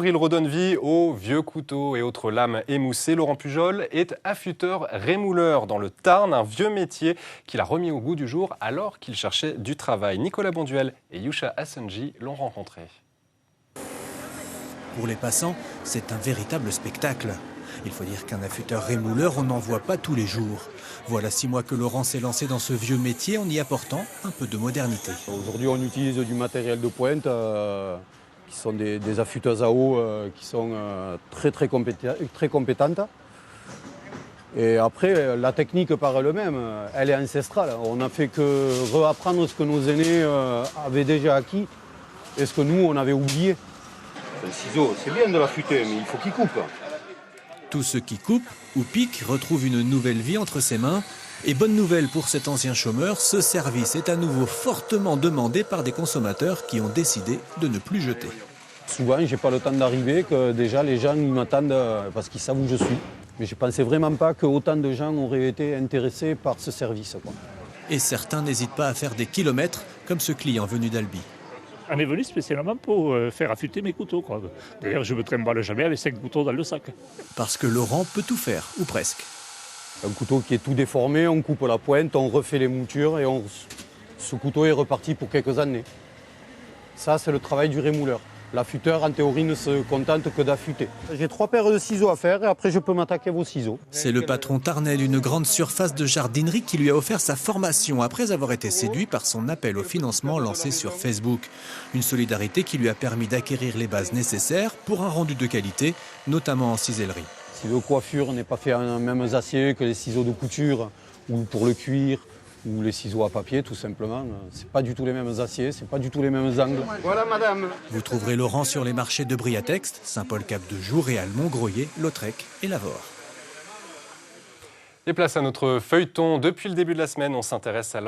il redonne vie aux vieux couteaux et autres lames émoussées. Laurent Pujol est affûteur rémouleur dans le Tarn, un vieux métier qu'il a remis au goût du jour alors qu'il cherchait du travail. Nicolas Bonduel et Yusha Hassanji l'ont rencontré. Pour les passants, c'est un véritable spectacle. Il faut dire qu'un affûteur rémouleur, on n'en voit pas tous les jours. Voilà 6 mois que Laurent s'est lancé dans ce vieux métier en y apportant un peu de modernité. Aujourd'hui, on utilise du matériel de pointe qui sont des affûteuses à eau qui sont très compétentes. Et après, la technique par elle-même, elle est ancestrale. On n'a fait que réapprendre ce que nos aînés avaient déjà acquis et ce que nous, on avait oublié. Le ciseau, c'est bien de l'affûter, mais il faut qu'il coupe. Tous ceux qui coupent ou piquent retrouvent une nouvelle vie entre ses mains. Et bonne nouvelle pour cet ancien chômeur, ce service est à nouveau fortement demandé par des consommateurs qui ont décidé de ne plus jeter. Souvent, j'ai pas le temps d'arriver, que déjà les gens ils m'attendent parce qu'ils savent où je suis. Mais je pensais vraiment pas qu'autant de gens auraient été intéressés par ce service, quoi. Et certains n'hésitent pas à faire des kilomètres, comme ce client venu d'Albi. On est venu spécialement pour faire affûter mes couteaux, quoi. D'ailleurs, je me trimballe jamais avec 5 couteaux dans le sac. Parce que Laurent peut tout faire, ou presque. Un couteau qui est tout déformé, on coupe la pointe, on refait les moutures et ce couteau est reparti pour quelques années. Ça, c'est le travail du rémouleur. L'affûteur, en théorie, ne se contente que d'affûter. J'ai 3 paires de ciseaux à faire et après je peux m'attaquer à vos ciseaux. C'est le patron tarnais d'une grande surface de jardinerie qui lui a offert sa formation après avoir été séduit par son appel au financement lancé sur Facebook. Une solidarité qui lui a permis d'acquérir les bases nécessaires pour un rendu de qualité, notamment en cisellerie. Si le coiffure n'est pas fait en même acier que les ciseaux de couture ou pour le cuir ou les ciseaux à papier, tout simplement, c'est pas du tout les mêmes aciers, c'est pas du tout les mêmes angles. Voilà, madame. Vous trouverez Laurent sur les marchés de Briatext, Saint-Paul-Cap-de-Joux, Réal, Montgroyer, Lautrec et Lavore. Et place à notre feuilleton. Depuis le début de la semaine, on s'intéresse à